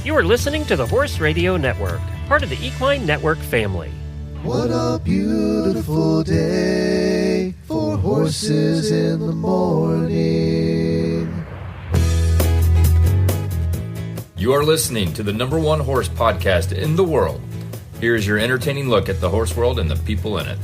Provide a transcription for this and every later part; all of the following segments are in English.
You are listening to the Horse Radio Network, part of the Equine Network family. What a beautiful day for horses in the morning. You are listening to the #1 horse podcast in the world. Here is your entertaining look at the horse world and the people in it.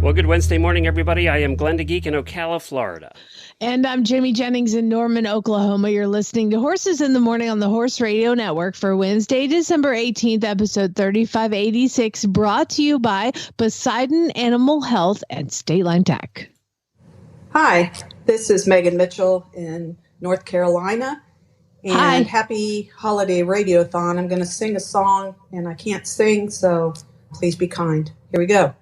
Well, good Wednesday morning, everybody. I am Glenn DeGeek in Ocala, Florida. And I'm Jamie Jennings in Norman, Oklahoma. You're listening to Horses in the Morning on the Horse Radio Network for Wednesday, December 18th, episode 3586, brought to you by Poseidon Animal Health and State Line Tack. Hi, this is Megan Mitchell in North Carolina. And Hi. Happy Holiday Radiothon. I'm going to sing a song, and I can't sing, so please be kind. Here we go.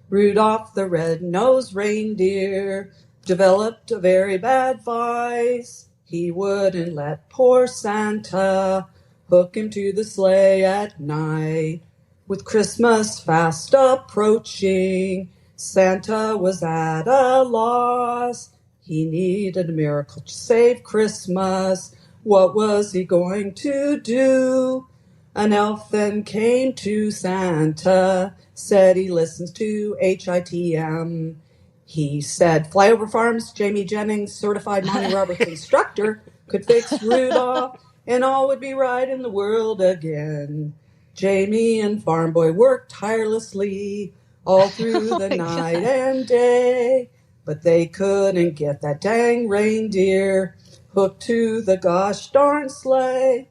Rudolph the red-nosed reindeer developed a very bad vice. He wouldn't let poor Santa hook him to the sleigh at night. With Christmas fast approaching, Santa was at a loss. He needed a miracle to save Christmas. What was he going to do? An elf then came to Santa, said he listens to HITM. He said, Flyover Farms, Jamie Jennings, certified Monty Roberts instructor, could fix Rudolph, and all would be right in the world again. Jamie and Farm Boy worked tirelessly all through the night and day, but they couldn't get that dang reindeer hooked to the gosh darn sleigh.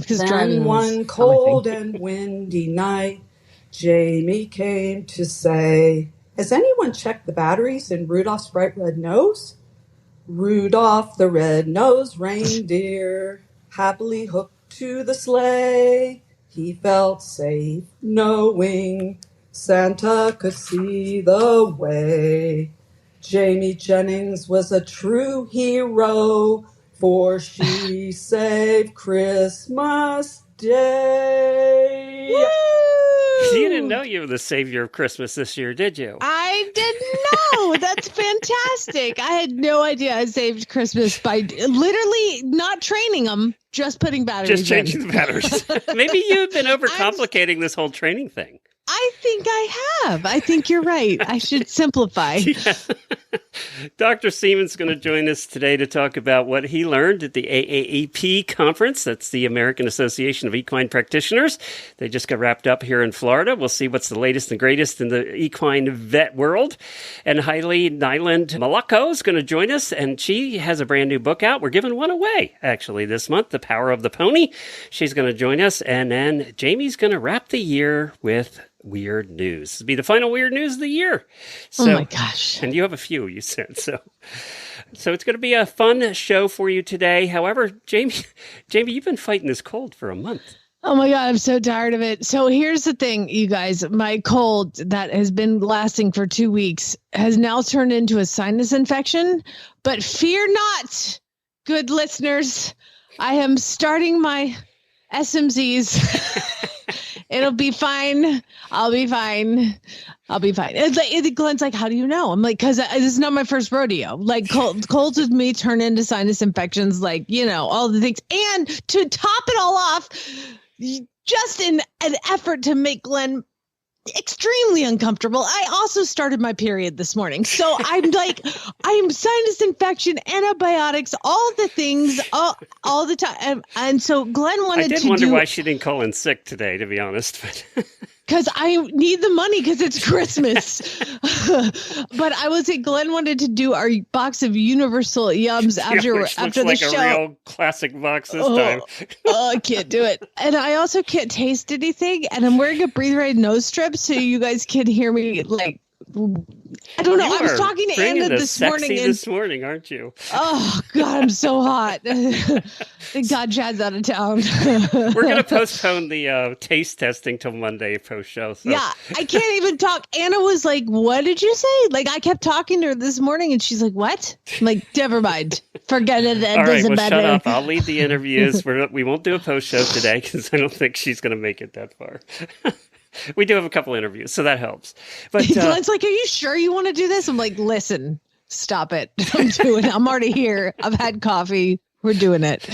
Then one cold and windy night, Jamie came to say, has anyone checked the batteries in Rudolph's bright red nose? Rudolph the red-nosed reindeer, happily hooked to the sleigh. He felt safe knowing Santa could see the way. Jamie Jennings was a true hero, for she saved Christmas Day. Woo! You didn't know you were the savior of Christmas this year, did you? I didn't know. That's fantastic. I had no idea I saved Christmas by literally not training them, just putting batteries Just changing the batteries. Maybe you've been overcomplicating this whole training thing. I think I have. I think you're right. I should simplify. Yeah. Dr. Seamans is going to join us today to talk about what he learned at the AAEP Conference. That's the American Association of Equine Practitioners. They just got wrapped up here in Florida. We'll see what's the latest and greatest in the equine vet world. And Heidi Nyland Melocco is going to join us, and she has a brand new book out. We're giving one away, actually, this month, The Power of the Pony. She's going to join us, and then Jamie's going to wrap the year with weird news. This will be the final weird news of the year. So, oh my gosh. And you have a few, you said. So it's going to be a fun show for you today. However, Jamie, you've been fighting this cold for a month. Oh my God, I'm so tired of it. So here's the thing, you guys. My cold that has been lasting for 2 weeks has now turned into a sinus infection. But fear not, good listeners. I am starting my SMZs. It'll be fine. I'll be fine. Glenn's like, how do you know? I'm like, because this is not my first rodeo. Like colds with me turn into sinus infections, like, all the things. And to top it all off, just in an effort to make Glenn extremely uncomfortable, I also started my period this morning. So I'm like, I'm sinus infection, antibiotics, all the things, all the time. And so Glenn wanted to I did wonder why she didn't call in sick today, to be honest. Because I need the money because it's Christmas. But I would say Glenn wanted to do our box of Universal Yums after the like show. A real classic box this time. I can't do it. And I also can't taste anything. And I'm wearing a breathe right nose strip so you guys can hear me like, I don't know. I was talking to Anna this morning. This morning, aren't you? Oh, God, I'm so hot. Thank God Chad's out of town. We're going to postpone the taste testing till Monday post-show. So. Yeah, I can't even talk. Anna was like, what did you say? Like, I kept talking to her this morning, and she's like, what? I'm like, never mind. Forget it. All right, well, shut up. I'll lead the interviews. We won't do a post-show today because I don't think she's going to make it that far. We do have a couple interviews, so that helps. But Glenn's like, are you sure you want to do this? I'm like, listen, Stop it. I'm already here. I've had coffee. We're doing it.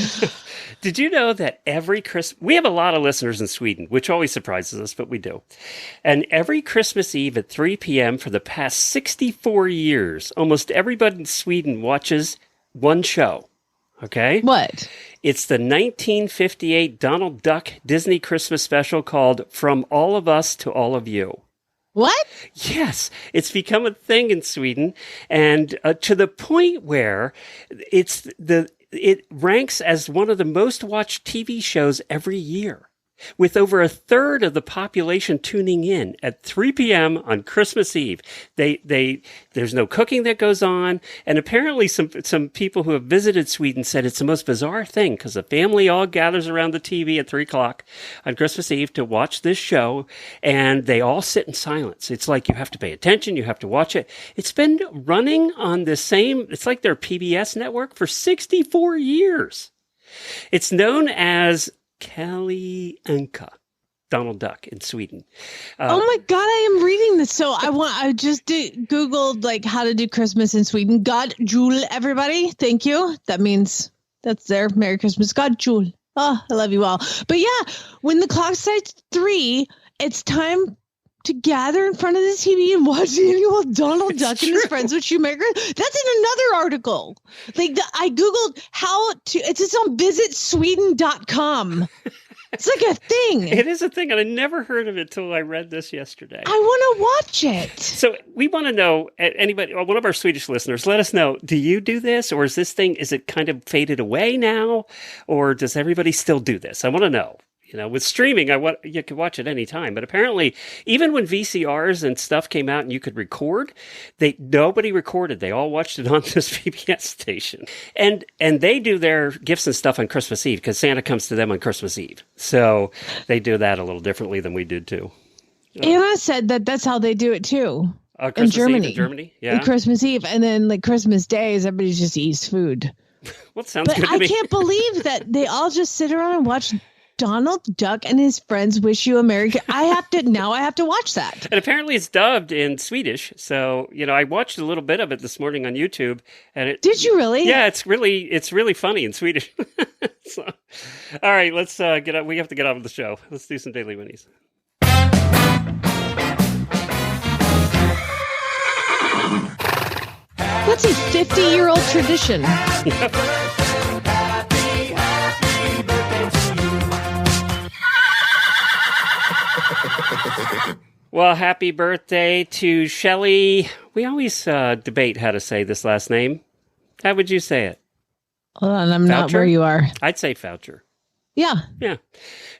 Did you know that every Christmas, we have a lot of listeners in Sweden, which always surprises us, but we do. And every Christmas Eve at 3 p.m. for the past 64 years, almost everybody in Sweden watches one show. Okay? What? It's the 1958 Donald Duck Disney Christmas special called From All of Us to All of You. What? Yes, it's become a thing in Sweden, and to the point where it ranks as one of the most watched TV shows every year, with over a third of the population tuning in at 3 p.m. on Christmas Eve. There's no cooking that goes on, and apparently some people who have visited Sweden said it's the most bizarre thing because the family all gathers around the TV at 3 o'clock on Christmas Eve to watch this show, and they all sit in silence. It's like you have to pay attention, you have to watch it. It's been running on the same, it's like their PBS network for 64 years. It's known as Kalle Anka, Donald Duck in Sweden. Oh my God, I am reading this. So I just Googled like how to do Christmas in Sweden. God Jul, everybody. Thank you. That means that's there. Merry Christmas. God Jul. Oh, I love you all. But yeah, when the clock strikes 3, it's time to gather in front of the TV and watch the annual Donald Duck and his friends with Shoemaker. That's in another article. I Googled how to, it's just on visitsweden.com. It's like a thing. It is a thing, and I never heard of it till I read this yesterday. I want to watch it. So we want to know, anybody, one of our Swedish listeners, let us know, do you do this, or is it kind of faded away now, or does everybody still do this? I want to know. You know, with streaming, you could watch it any time. But apparently, even when VCRs and stuff came out and you could record, nobody recorded. They all watched it on this PBS station. And they do their gifts and stuff on Christmas Eve because Santa comes to them on Christmas Eve. So they do that a little differently than we did too. Anna said that's how they do it too. In Germany. In Germany, yeah. And Christmas Eve. And then like Christmas days, everybody just eats food. Well, sounds good to me. I can't believe that they all just sit around and watch Donald Duck and his friends wish you a Merry Christmas. I have to watch that. And apparently it's dubbed in Swedish. So, I watched a little bit of it this morning on YouTube. And Did you really? Yeah, it's really funny in Swedish. So, all right, let's get up. We have to get off of the show. Let's do some Daily Whinnies. That's a 50-year-old tradition. Well, happy birthday to Shelley. We always debate how to say this last name. How would you say it? Hold on, I'm not Foucher? where you are. I'd say Foucher. Yeah. Yeah.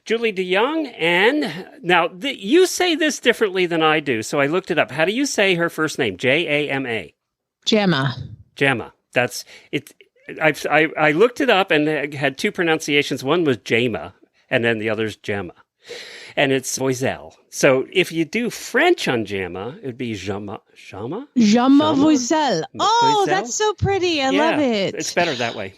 Julie DeYoung. And now you say this differently than I do. So I looked it up. How do you say her first name? Jama. Jamma. That's it. I looked it up and it had two pronunciations. One was Jama and then the other's Gemma. And it's Voiselle. So if you do French on Jamma, it would be Jamma Voiselle. Oh, Voiselle? that's so pretty. I love it. It's better that way.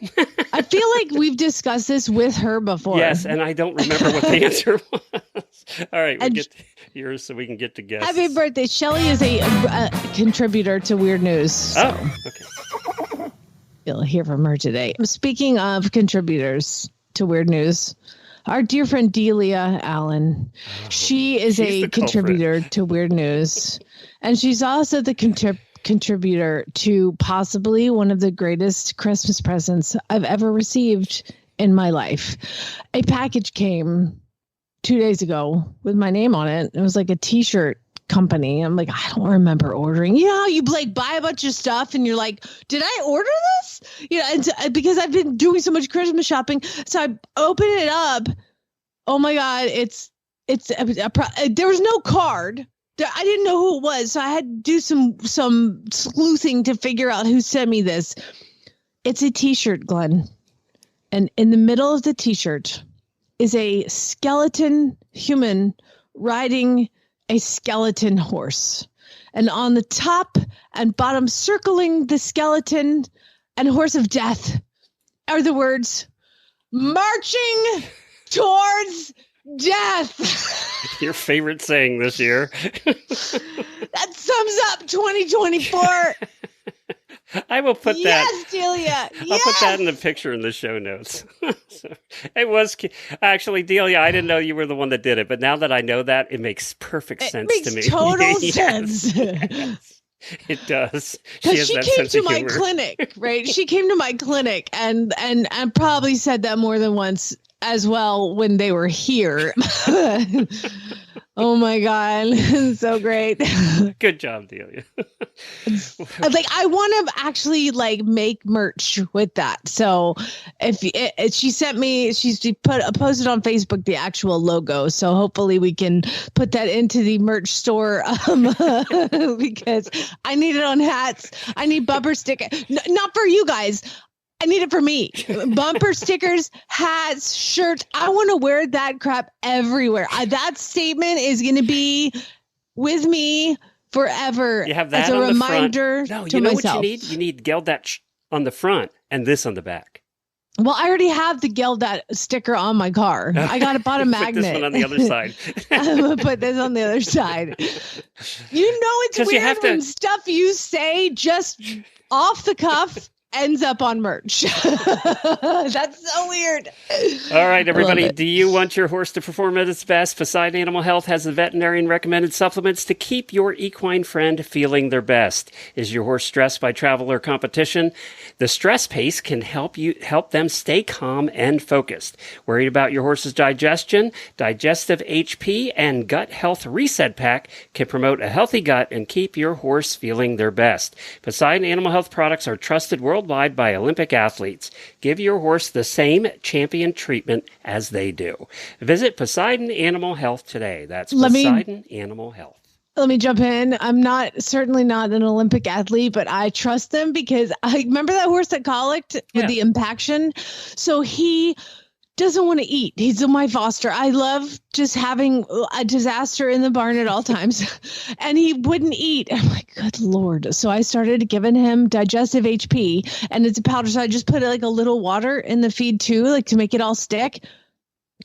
I feel like we've discussed this with her before. Yes, and I don't remember what the answer was. All right, we'll get yours so we can get to guess. Happy birthday. Shelley is a contributor to Weird News. So Oh, okay. you'll hear from her today. Speaking of contributors to Weird News, our dear friend Delia Allen, she is a contributor to Weird News, and she's also the contributor to possibly one of the greatest Christmas presents I've ever received in my life. A package came 2 days ago with my name on it. It was like a T-shirt company. I'm like, I don't remember ordering. You know how you like buy a bunch of stuff and you're like, did I order this? You know, and because I've been doing so much Christmas shopping, so I open it up. Oh my God, there was no card. I didn't know who it was, so I had to do some sleuthing to figure out who sent me this. It's a T-shirt, Glenn, and in the middle of the T-shirt is a skeleton human riding a skeleton horse. And on the top and bottom, circling the skeleton and horse of death, are the words, marching towards death. Your favorite saying this year. That sums up 2024. I will put that. Yes, Delia. I'll put that in the picture in the show notes. So, it was actually, Delia, I didn't know you were the one that did it, but now that I know that, it makes perfect sense to me. It makes total Yes. sense. Yes. It does. Because she that came sense to of my humor. clinic, right? She came to my clinic and probably said that more than once as well when they were here. Oh my God. So great. Good job, Delia. Like I want to actually like make merch with that. So if she sent me, she posted on Facebook the actual logo. So hopefully we can put that into the merch store because I need it on hats. I need bumper sticker, not for you guys. I need it for me. Bumper stickers, hats, shirts. I want to wear that crap everywhere. That statement is going to be with me forever. You have that as a on reminder the front. No, to you know myself. what you need? You need Geld that on the front and this on the back. Well, I already have the Geld that sticker on my car. I bought a magnet. Put this one on the other side. I'm going to put this on the other side. You know, it's 'Cause you weird have to- when stuff you say just off the cuff ends up on merch. That's so weird. All right, everybody. Love it. Do you want your horse to perform at its best? Poseidon Animal Health has the veterinarian recommended supplements to keep your equine friend feeling their best. Is your horse stressed by travel or competition? The Stress Pace can help them stay calm and focused. Worried about your horse's digestion? Digestive HP and Gut Health Reset Pack can promote a healthy gut and keep your horse feeling their best. Poseidon Animal Health products are trusted worldwide by Olympic athletes. Give your horse the same champion treatment as they do. Visit Poseidon Animal Health today. That's Poseidon Animal Health. Let me jump in. I'm certainly not an Olympic athlete, but I trust them because I remember that horse that colicked with the impaction. So he doesn't want to eat. He's my foster. I love just having a disaster in the barn at all times. And he wouldn't eat. I'm like, good Lord. So I started giving him digestive HP and it's a powder. So I just put like a little water in the feed too, like to make it all stick.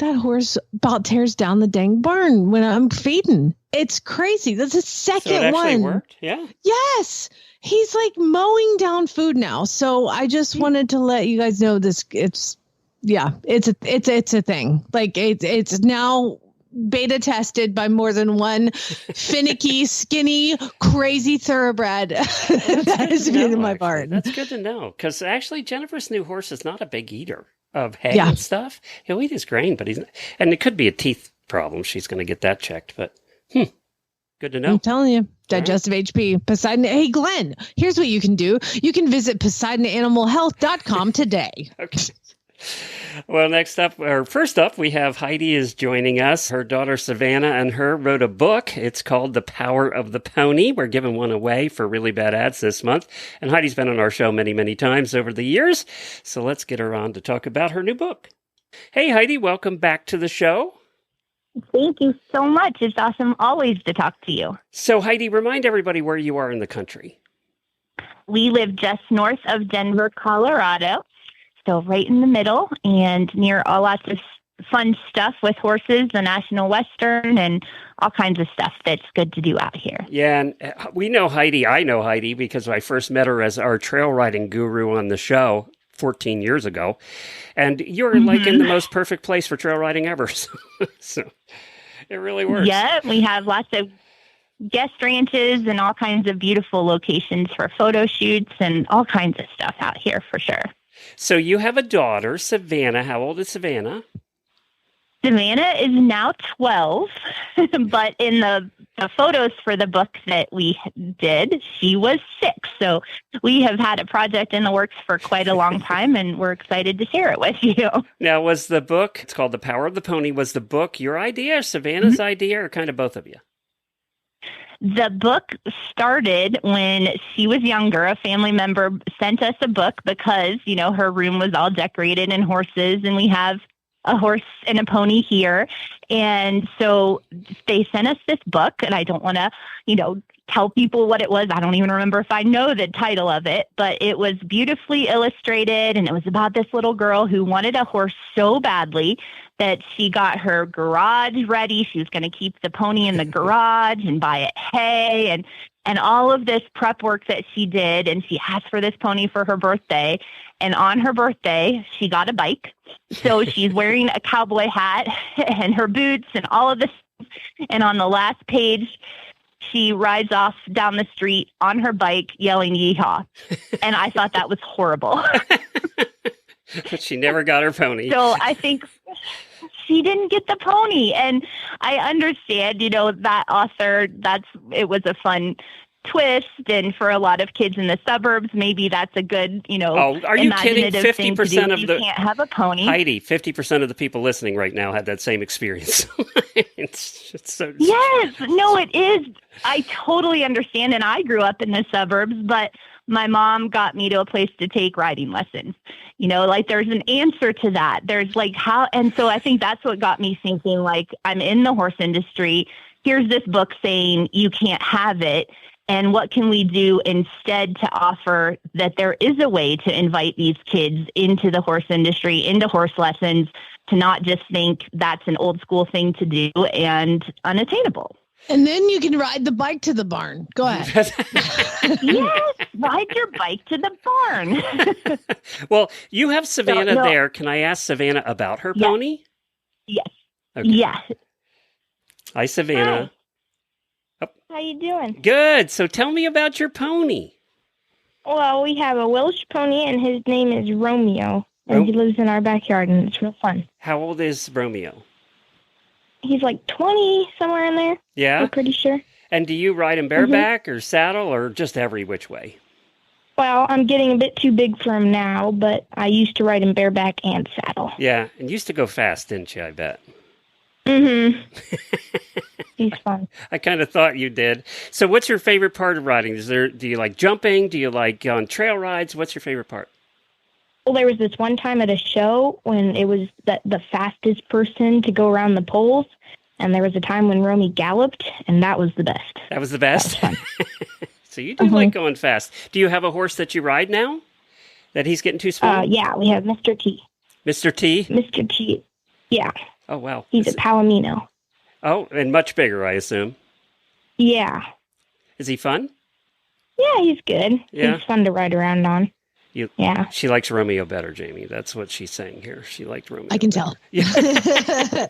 That horse about tears down the dang barn when I'm feeding. It's crazy. That's the second So it actually one. worked? Yeah. Yes. He's like mowing down food now. So I just wanted to let you guys know this. It's a thing. Like it's now beta tested by more than one finicky, skinny, crazy thoroughbred that has been in my barn. That's good to know. Because actually Jennifer's new horse is not a big eater of hay and stuff. He'll eat his grain, but and it could be a teeth problem. She's going to get that checked, but good to know. I'm telling you, digestive HP, Poseidon. Hey, Glenn, here's what you can do. You can visit PoseidonAnimalHealth.com today. Okay. Well, first up, we have Heidi is joining us. Her daughter Savanna and her wrote a book. It's called The Power of the Pony. We're giving one away for really bad ads this month. And Heidi's been on our show many, many times over the years. So let's get her on to talk about her new book. Hey, Heidi, welcome back to the show. Thank you so much. It's awesome always to talk to you. So, Heidi, remind everybody where you are in the country. We live just north of Denver, Colorado. So right in the middle and near lots of fun stuff with horses, the National Western, and all kinds of stuff that's good to do out here. Yeah, and we know Heidi. I know Heidi because I first met her as our trail riding guru on the show 14 years ago. And you're like in the most perfect place for trail riding ever. So it really works. Yeah, we have lots of guest ranches and all kinds of beautiful locations for photo shoots and all kinds of stuff out here for sure. So you have a daughter, Savanna. How old is Savanna? Savanna is now 12, but in the photos for the book that we did, she was 6. So we have had a project in the works for quite a long time, and we're excited to share it with you. Now, was the book, it's called The Power of the Pony, was the book your idea or Savannah's idea or kind of both of you? The book started when she was younger. A family member sent us a book because, you know, her room was all decorated in horses, and we have a horse and a pony here. And so they sent us this book, and I don't want to, you know, tell people what it was. I don't even remember if I know the title of it, but it was beautifully illustrated, and it was about this little girl who wanted a horse so badly that she got her garage ready. She was going to keep the pony in the garage and buy it hay. And and all of this prep work that she did, and she asked for this pony for her birthday. And on her birthday, she got a bike. So she's wearing a cowboy hat and her boots and all of this. And on the last page, she rides off down the street on her bike yelling yeehaw. And I thought that was horrible. But she never got her pony. So I think she didn't get the pony. And I understand, that author, it was a fun twist. And for a lot of kids in the suburbs, maybe that's a good, are you kidding? 50% of you the can't have a pony. Heidi, 50% of the people listening right now had that same experience. it's so yes, no, it is. I totally understand. And I grew up in the suburbs, but my mom got me to a place to take riding lessons. There's an answer to that. There's how, and so I think that's what got me thinking, I'm in the horse industry. Here's this book saying you can't have it. And what can we do instead to offer that there is a way to invite these kids into the horse industry, into horse lessons, to not just think that's an old school thing to do and unattainable. And then you can ride the bike to the barn. Go ahead. Yes, ride your bike to the barn. Well, you have Savanna there. Can I ask Savanna about her pony? Yes. Okay. Yes. Hi, Savanna. Hi. How you doing? Good. So tell me about your pony. Well, we have a Welsh pony, and his name is Romeo, and he lives in our backyard, and it's real fun. How old is Romeo? He's 20, somewhere in there. Yeah? I'm pretty sure. And do you ride him bareback or saddle or just every which way? Well, I'm getting a bit too big for him now, but I used to ride him bareback and saddle. Yeah, and used to go fast, didn't you, I bet? Mm-hmm. He's fun. I kind of thought you did. So what's your favorite part of riding? Do you like jumping? Do you like on trail rides? What's your favorite part? Well, there was this one time at a show when it was the fastest person to go around the poles, and there was a time when Romy galloped, and that was the best. That was the best? That was fun. So you do like going fast. Do you have a horse that you ride now? That he's getting too small? Yeah, we have Mr. T. Mr. T? Mr. T, yeah. Oh, wow. He's a Palomino. Oh, and much bigger, I assume. Yeah. Is he fun? Yeah, he's good. Yeah. He's fun to ride around on. Yeah. She likes Romeo better, Jamie. That's what she's saying here. She liked Romeo. I can tell. Yeah.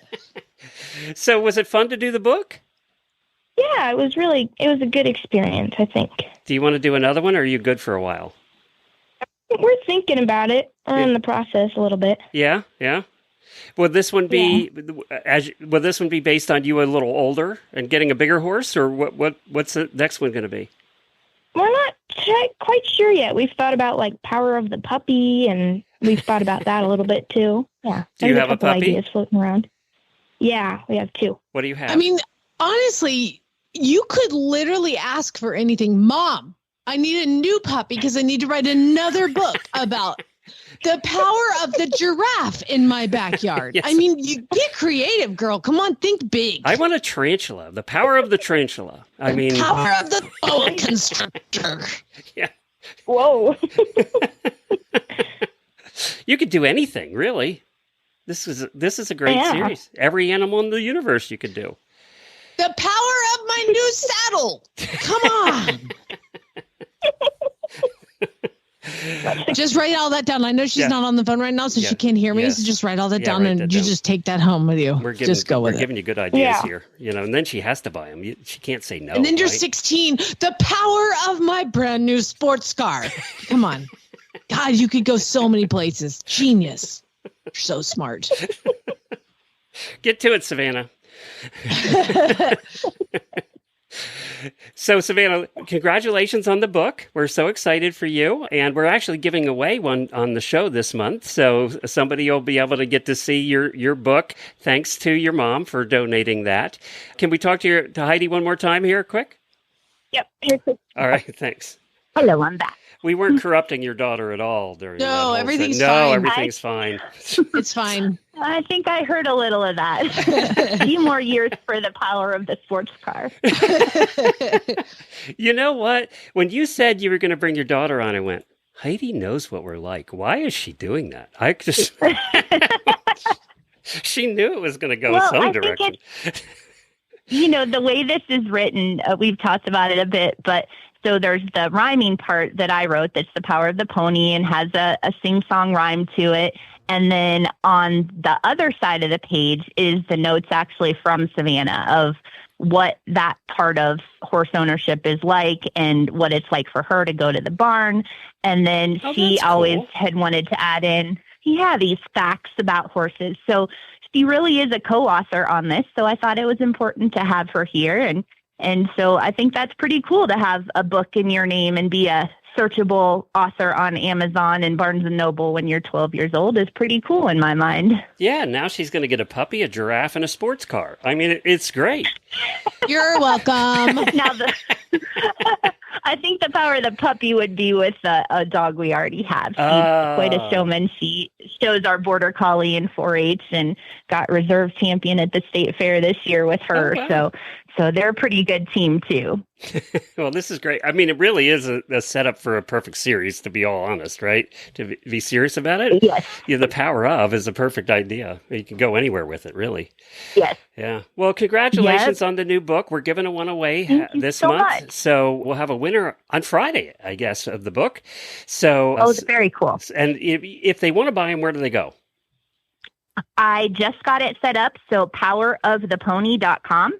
So was it fun to do the book? Yeah, it was a good experience, I think. Do you want to do another one, or are you good for a while? We're thinking about it. We're in the process a little bit. Yeah, yeah. Will this one be will this one be based on you a little older and getting a bigger horse, or what's the next one going to be? We're not quite sure yet. We've thought about Power of the Puppy, and we've thought about that a little bit too. Yeah. Do you have a puppy? Ideas floating around. Yeah, we have 2. What do you have? I mean, honestly, you could literally ask for anything. Mom, I need a new puppy because I need to write another book about the power of the giraffe in my backyard. Yes. I mean, you get creative, girl. Come on, think big. I want a tarantula. The power of the tarantula. I mean, power of the boa constrictor. Yeah. Whoa. You could do anything, really. This is a great series. Every animal in the universe you could do. The power of my new saddle. Come on. Just write all that down. I know she's not on the phone right now, so she can't hear me. So just write all that down, and you just take that home with you. We're giving you good ideas here, and then she has to buy them. She can't say no. And then you're 16. The power of my brand new sports car. Come on, God, you could go so many places. Genius. You're so smart. Get to it, Savanna. So, Savanna, congratulations on the book. We're so excited for you. And we're actually giving away one on the show this month. So somebody will be able to get to see your book. Thanks to your mom for donating that. Can we talk to Heidi one more time here, quick? Yep. Here's All right, thanks. Hello, I'm back. We weren't corrupting your daughter at all during that whole everything's thing. fine. No, everything's fine. It's fine. I think I heard a little of that. A few more years for the power of the sports car. You know what? When you said you were going to bring your daughter on, I went, Heidi knows what we're like. Why is she doing that? I just... She knew it was going to go some direction. The way this is written, we've talked about it a bit, but so there's the rhyming part that I wrote that's the power of the pony and has a sing-song rhyme to it. And then on the other side of the page is the notes actually from Savanna of what that part of horse ownership is like and what it's like for her to go to the barn. And then she always had wanted to add in, these facts about horses. So she really is a co-author on this. So I thought it was important to have her here. And so I think that's pretty cool to have a book in your name and be a searchable author on Amazon and Barnes & Noble when you're 12 years old is pretty cool in my mind. Yeah, now she's going to get a puppy, a giraffe, and a sports car. I mean, it's great. You're welcome. Now, I think the power of the puppy would be with a dog we already have. She's quite a showman. She shows our border collie in 4-H and got reserve champion at the state fair this year with her. Oh, wow. So they're a pretty good team, too. Well, this is great. I mean, it really is a setup for a perfect series, to be all honest, right? To be serious about it? Yes. Yeah, the power of is a perfect idea. You can go anywhere with it, really. Yes. Yeah. Well, congratulations on the new book. We're giving one away this month. Much. So we'll have a winner on Friday, I guess, of the book. So, very cool. And if they want to buy them, where do they go? I just got it set up. So powerofthepony.com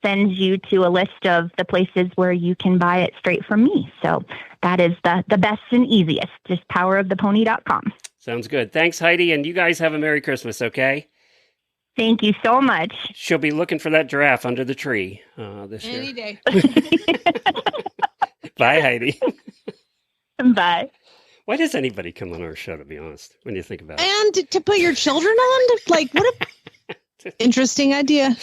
sends you to a list of the places where you can buy it straight from me. So that is the best and easiest, just powerofthepony.com. Sounds good. Thanks, Heidi. And you guys have a Merry Christmas, okay? Thank you so much. She'll be looking for that giraffe under the tree this year. Any day. Bye, Heidi. Bye. Why does anybody come on our show, to be honest, when you think about it? And to put your children on? Like, what a interesting idea.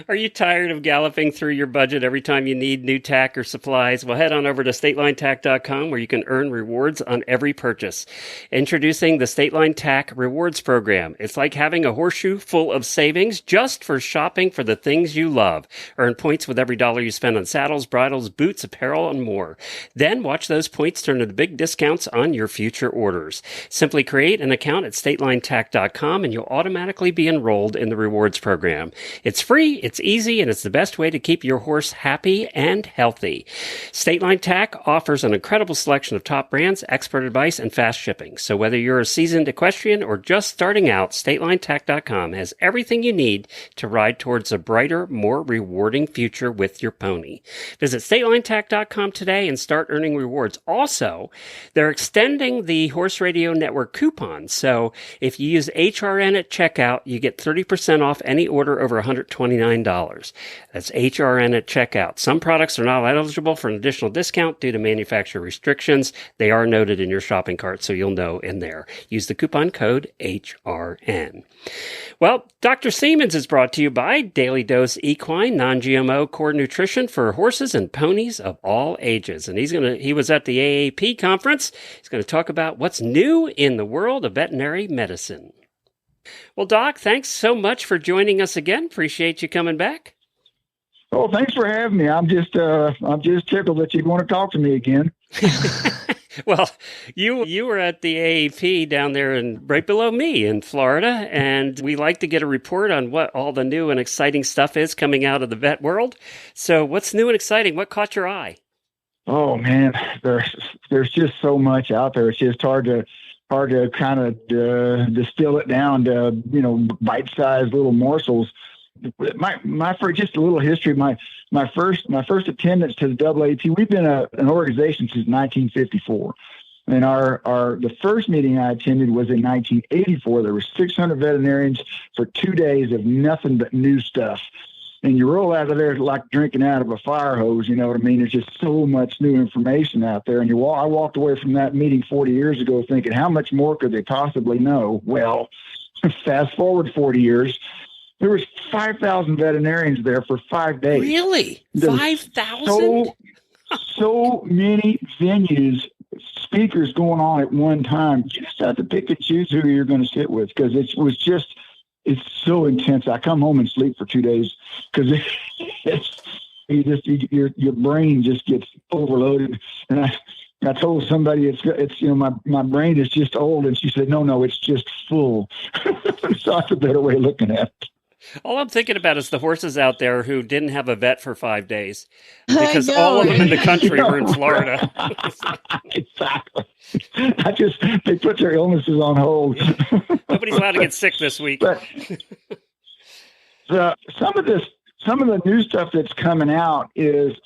Are you tired of galloping through your budget every time you need new tack or supplies? Well, head on over to statelinetack.com where you can earn rewards on every purchase. Introducing the State Line Tack Rewards Program. It's like having a horseshoe full of savings just for shopping for the things you love. Earn points with every dollar you spend on saddles, bridles, boots, apparel, and more. Then watch those points turn into big discounts on your future orders. Simply create an account at statelinetack.com and you'll automatically be enrolled in the rewards program. It's free, it's easy, and it's the best way to keep your horse happy and healthy. State Line Tack offers an incredible selection of top brands, expert advice, and fast shipping. So whether you're a seasoned equestrian or just starting out, statelinetack.com has everything you need to ride towards a brighter, more rewarding future with your pony. Visit statelinetack.com today and start earning rewards. Also, they're extending the Horse Radio Network coupon. So if you use HRN at checkout, you get 30% off any order over $129. That's HRN at checkout. Some products are not eligible for an additional discount due to manufacturer restrictions. They are noted in your shopping cart, so you'll know in there. Use the coupon code HRN. Well, Dr. Seamans is brought to you by Daily Dose Equine, non-GMO core nutrition for horses and ponies of all ages. And he was at the AAEP Conference. He's going to talk about what's new in the world of veterinary medicine. Well, Doc, thanks so much for joining us again. Appreciate you coming back. Oh, thanks for having me. I'm just tickled that you'd want to talk to me again. Well, you were at the AAEP down there right below me in Florida, and we like to get a report on what all the new and exciting stuff is coming out of the vet world. So what's new and exciting? What caught your eye? Oh, man, there's just so much out there. It's just hard to kind of distill it down to, bite-sized little morsels. For just a little history, my first attendance to the AAEP, we've been an organization since 1954. And the first meeting I attended was in 1984. There were 600 veterinarians for 2 days of nothing but new stuff. And you roll out of there like drinking out of a fire hose, you know what I mean? There's just so much new information out there. And I walked away from that meeting 40 years ago thinking, how much more could they possibly know? Well, fast forward 40 years, there was 5,000 veterinarians there for 5 days. Really? 5,000? So many venues, speakers going on at one time. You just have to pick and choose who you're going to sit with because it's so intense. I come home and sleep for 2 days because your brain just gets overloaded. And I told somebody it's my brain is just old, and she said no, it's just full. So that's a better way of looking at it. All I'm thinking about is the horses out there who didn't have a vet for 5 days I because know. all of them in the country were in Florida. Exactly. They put their illnesses on hold. Nobody's allowed to get sick this week. But some of the new stuff that's coming out is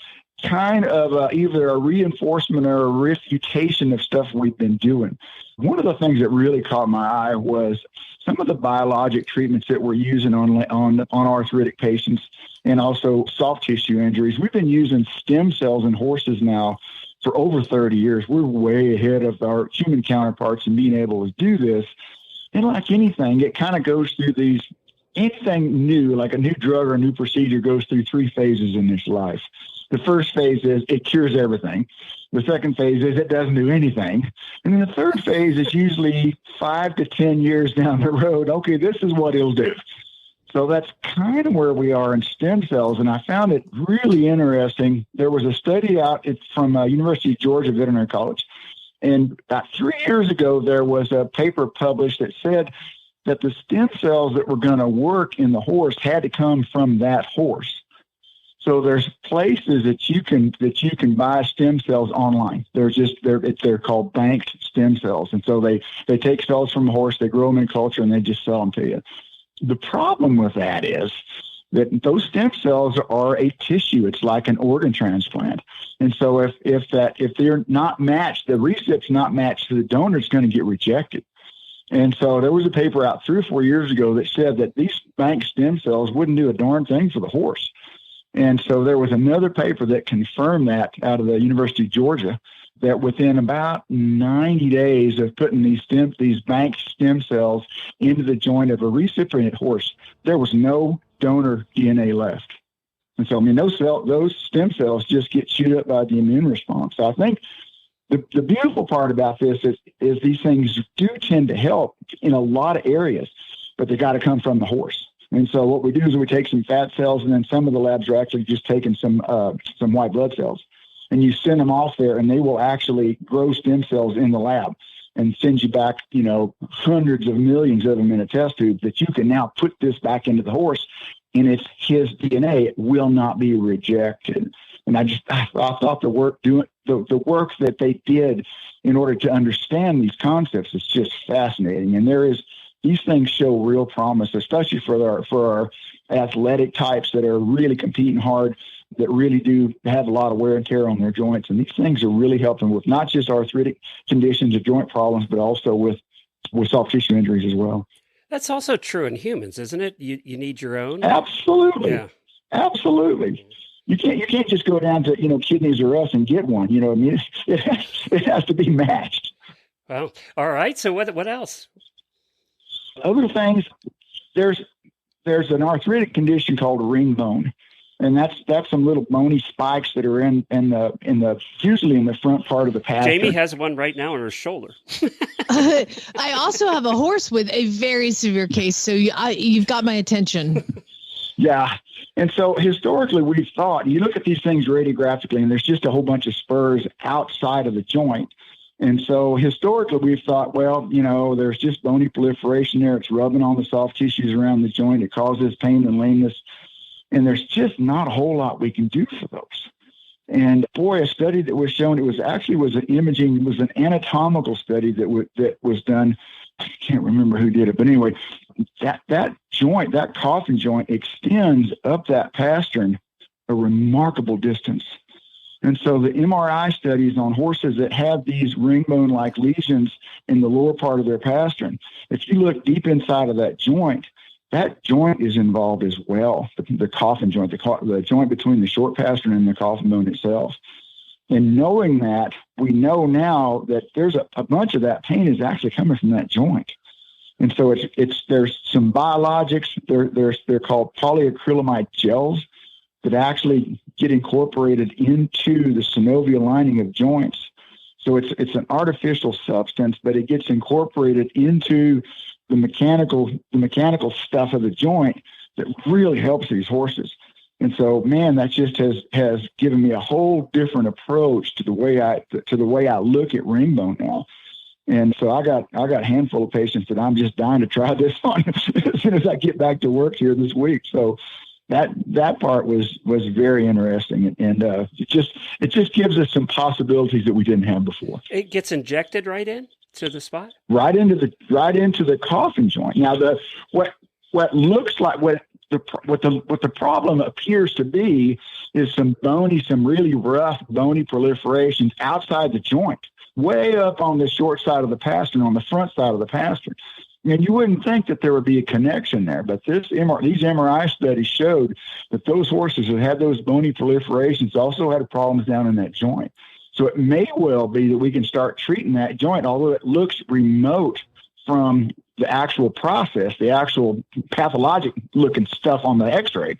kind of either a reinforcement or a refutation of stuff we've been doing. One of the things that really caught my eye was some of the biologic treatments that we're using on arthritic patients and also soft tissue injuries. We've been using stem cells in horses now for over 30 years. We're way ahead of our human counterparts in being able to do this. And like anything, it kind of goes through anything new, like a new drug or a new procedure, goes through 3 phases in this life. The first phase is it cures everything. The second phase is it doesn't do anything. And then the third phase is usually 5 to 10 years down the road. Okay, this is what it'll do. So that's kind of where we are in stem cells. And I found it really interesting. There was a study out from University of Georgia Veterinary College. And about 3 years ago, there was a paper published that said that the stem cells that were going to work in the horse had to come from that horse. So there's places that you can buy stem cells online. They're called banked stem cells, and so they take cells from a horse, they grow them in culture, and they just sell them to you. The problem with that is that those stem cells are a tissue. It's like an organ transplant, and so if they're not matched, the recip's not matched to the donor, it's going to get rejected. And so there was a paper out 3 or 4 years ago that said that these bank stem cells wouldn't do a darn thing for the horse. And so there was another paper that confirmed that out of the University of Georgia, that within about 90 days of putting these bank stem cells into the joint of a recipient horse, there was no donor DNA left. And so, I mean, those stem cells just get chewed up by the immune response. So I think the beautiful part about this is these things do tend to help in a lot of areas, but they got to come from the horse. And so what we do is we take some fat cells, and then some of the labs are actually just taking some white blood cells, and you send them off there, and they will actually grow stem cells in the lab and send you back, hundreds of millions of them in a test tube that you can now put this back into the horse, and it's his DNA. It will not be rejected. And I thought the work that they did in order to understand these concepts is just fascinating. And these things show real promise, especially for our athletic types that are really competing hard, that really do have a lot of wear and tear on their joints. And these things are really helping with not just arthritic conditions or joint problems, but also with soft tissue injuries as well. That's also true in humans, isn't it? You need your own? Absolutely. Yeah. Absolutely. You can't just go down to, Kidneys or Us and get one. I mean, it has to be matched. Well, all right. So what else? Other things, there's an arthritic condition called ring bone, and that's some little bony spikes that are in the usually in the front part of the pastern. Jamie has one right now on her shoulder. I also have a horse with a very severe case, so you've got my attention. Yeah, and so historically we've thought, you look at these things radiographically, and there's just a whole bunch of spurs outside of the joint. And so historically we've thought, well, there's just bony proliferation there. It's rubbing on the soft tissues around the joint. It causes pain and lameness. And there's just not a whole lot we can do for those. And boy, a study that was shown, it was an anatomical study that was done. I can't remember who did it, but anyway, that joint, that coffin joint, extends up that pastern a remarkable distance. And so the MRI studies on horses that have these ring bone-like lesions in the lower part of their pastern, if you look deep inside of that joint is involved as well. The coffin joint, the joint between the short pastern and the coffin bone itself. And knowing that, we know now that there's a bunch of that pain is actually coming from that joint. And so there's some biologics. They're called polyacrylamide gels that actually get incorporated into the synovial lining of joints. So it's an artificial substance, but it gets incorporated into the mechanical stuff of the joint that really helps these horses. And so, man, that just has given me a whole different approach to the way I look at ring bone now. And so I got a handful of patients that I'm just dying to try this on as soon as I get back to work here this week. So that part was very interesting, and it just gives us some possibilities that we didn't have before. It gets injected right in to the spot, right into the coffin joint. Now what looks like what the problem appears to be is some really rough bony proliferations outside the joint, way up on the short side of the pastern, on the front side of the pastern. And you wouldn't think that there would be a connection there, but these MRI studies showed that those horses that had those bony proliferations also had problems down in that joint. So it may well be that we can start treating that joint, although it looks remote from the actual process, the actual pathologic looking stuff on the x-ray.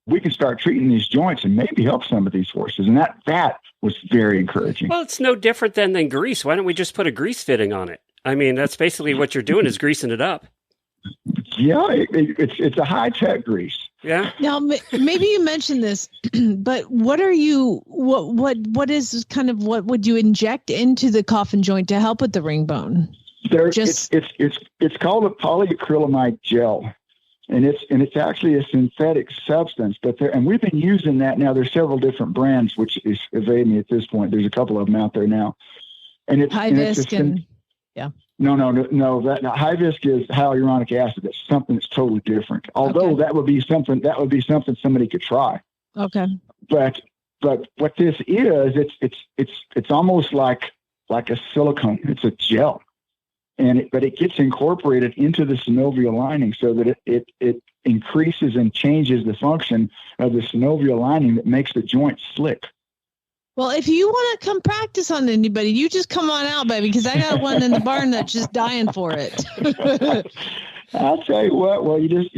We can start treating these joints and maybe help some of these horses. And that was very encouraging. Well, it's no different than grease. Why don't we just put a grease fitting on it? I mean, that's basically what you're doing is greasing it up. Yeah, it's a high-tech grease. Yeah. Now, maybe you mentioned this, but what would you inject into the coffin joint to help with the ring bone? It's called a polyacrylamide gel, and it's actually a synthetic substance. And we've been using that now. There's several different brands, which is evading me at this point. There's a couple of them out there now, and it's yeah. No. That high-visc is hyaluronic acid. It's something that's totally different. Although that would be something somebody could try. Okay. But what this is, it's almost like a silicone. It's a gel, but it gets incorporated into the synovial lining so that it increases and changes the function of the synovial lining that makes the joint slick. Well, if you want to come practice on anybody, you just come on out, baby, because I got one in the barn that's just dying for it. I'll tell you what. Well, you just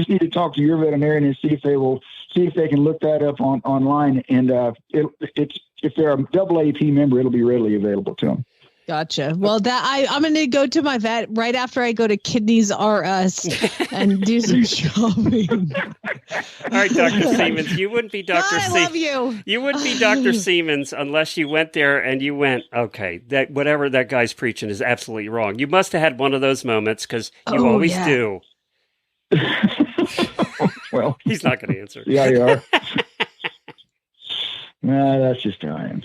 need to talk to your veterinarian and see if they can look that up online. And if they're a AAEP member, it'll be readily available to them. Gotcha. Well, I'm going to go to my vet right after I go to Kidneys R Us and do some shopping. All right, Dr. Seamans, you wouldn't be Dr. I love you. You wouldn't be Dr. Seamans unless you went there and you went, okay, that whatever that guy's preaching is absolutely wrong. You must have had one of those moments because you always do. Well, he's not going to answer. Yeah, you are. No, that's just how I am.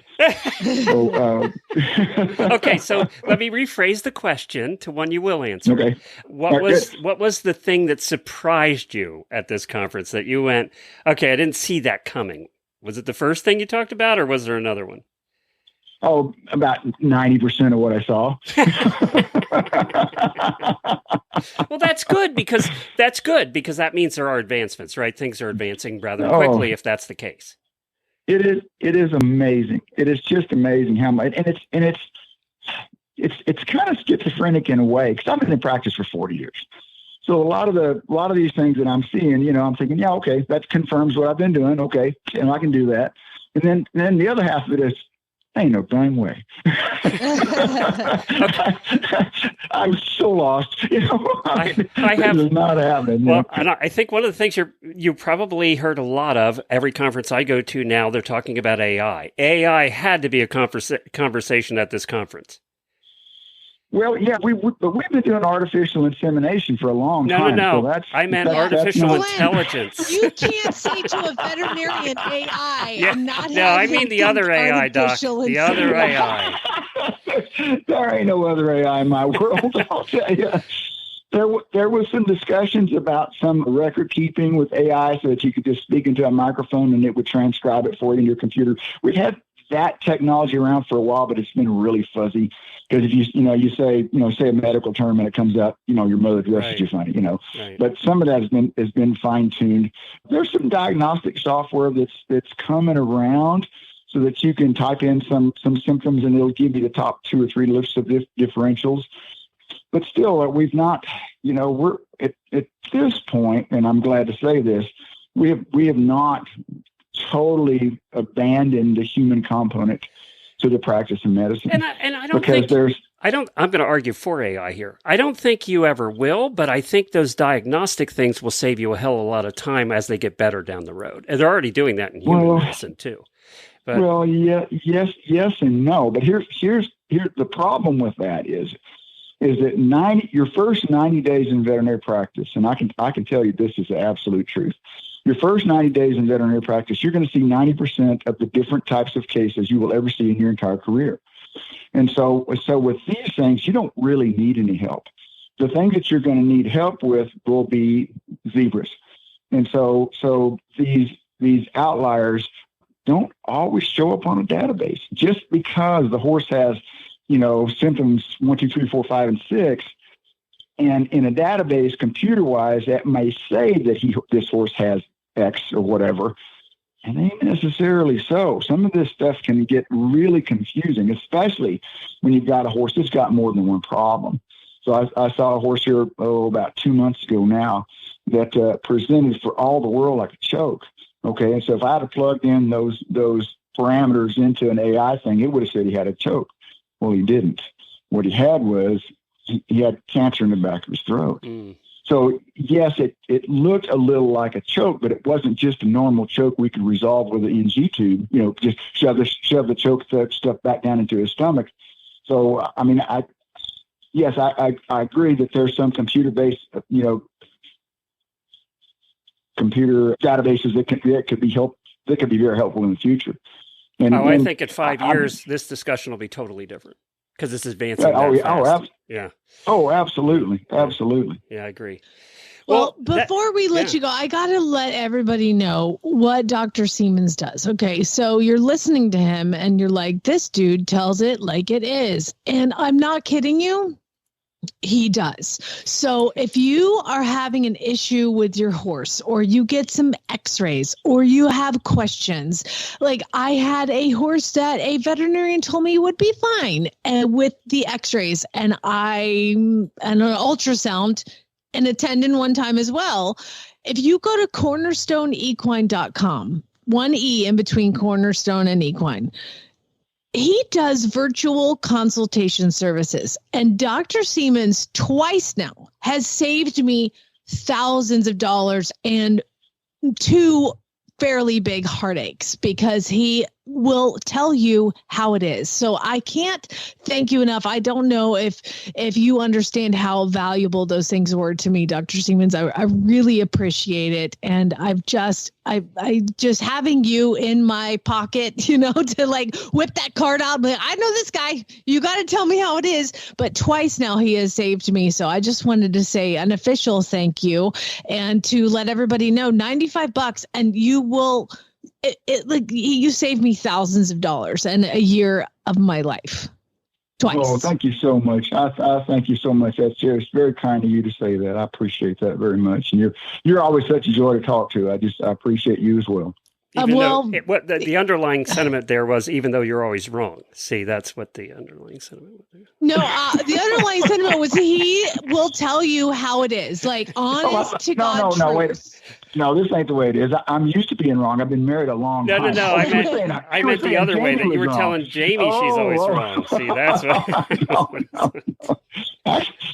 Okay, so let me rephrase the question to one you will answer. Okay. What was the thing that surprised you at this conference that you went, okay, I didn't see that coming? Was it the first thing you talked about, or was there another one? Oh, about 90% of what I saw. Well, that's good because that means there are advancements, right? Things are advancing rather quickly if that's the case. It is amazing. It is just amazing how much, and it's kind of schizophrenic in a way because I've been in practice for 40 years. So a lot of these things that I'm seeing, I'm thinking, yeah, okay, that confirms what I've been doing. Okay, and I can do that. And then the other half of it is, ain't no dang way. I'm so lost. I have this is not happening. Well, and I think one of the things you probably heard a lot of every conference I go to now, they're talking about AI. AI had to be a conversation at this conference. Well, yeah, we've been doing artificial insemination for a long time. No. So I meant artificial intelligence. You can't say to a veterinarian AI and not have I mean the other AI, Doc. The other AI. There ain't no other AI in my world, I'll tell you. There was some discussions about some record keeping with AI so that you could just speak into a microphone and it would transcribe it for you in your computer. We've had that technology around for a while, but it's been really fuzzy. Because if you say a medical term and it comes out, your mother dresses you funny, Right. But some of that has been fine tuned. There's some diagnostic software that's coming around so that you can type in some symptoms and it'll give you the top 2 or 3 lists of differentials. But still, we've not, we're at this point, and I'm glad to say this, we have not totally abandoned the human component to the practice of medicine. And I don't think I'm going to argue for AI here. I don't think you ever will, but I think those diagnostic things will save you a hell of a lot of time as they get better down the road. And they're already doing that in human medicine too. But, yes and no. But here's here the problem with that is that your first 90 days in veterinary practice, and I can tell you this is the absolute truth. Your first 90 days in veterinary practice, you're going to see 90% of the different types of cases you will ever see in your entire career. And so with these things, you don't really need any help. The things that you're going to need help with will be zebras. And so these outliers don't always show up on a database. Just because the horse has, symptoms 1, 2, 3, 4, 5, and 6, and in a database, computer-wise, that may say that this horse has X or whatever, and ain't necessarily so. Some of this stuff can get really confusing, especially when you've got a horse that's got more than one problem. So I saw a horse here about 2 months ago now that presented for all the world like a choke. Okay, and so if I had plugged in those parameters into an AI thing, it would have said he had a choke. Well, he didn't. What he had was he had cancer in the back of his throat. Mm. So yes, it looked a little like a choke, but it wasn't just a normal choke we could resolve with an NG tube. Just shove the choke stuff back down into his stomach. So I mean, I agree that there's some computer-based, computer databases that could be very helpful in the future. I think in 5 years this discussion will be totally different because it's advancing. Yeah. Oh, absolutely, absolutely. Yeah, I agree. Well, before we let you go, I got to let everybody know what Dr. Seamans does. Okay, so you're listening to him and you're like, this dude tells it like it is. And I'm not kidding you. He does. So if you are having an issue with your horse or you get some x-rays or you have questions, like I had a horse that a veterinarian told me would be fine with the x-rays and an ultrasound and a tendon one time as well. If you go to cornerstoneequine.com, 1 E in between Cornerstone and Equine, he does virtual consultation services, and Dr. Seamans twice now has saved me thousands of dollars and 2 fairly big heartaches because he will tell you how it is. So I can't thank you enough. I don't know if you understand how valuable those things were to me, Dr. Seamans. I really appreciate it. And I just having you in my pocket, to like whip that card out. But I know this guy, you got to tell me how it is. But twice now he has saved me. So I just wanted to say an official thank you and to let everybody know $95 and you will, you saved me thousands of dollars and a year of my life. Twice. Oh, thank you so much. I thank you so much. That's just very kind of you to say that. I appreciate that very much. And you're always such a joy to talk to. I appreciate you as well. The underlying sentiment there was, even though you're always wrong. See, that's what the underlying sentiment was. No, the underlying sentiment was he will tell you how it is, like honest to God. No, wait. No, this ain't the way it is. I'm used to being wrong. I've been married a long time. No. I meant the other way, that you were telling Jamie she's always wrong. See, that's what.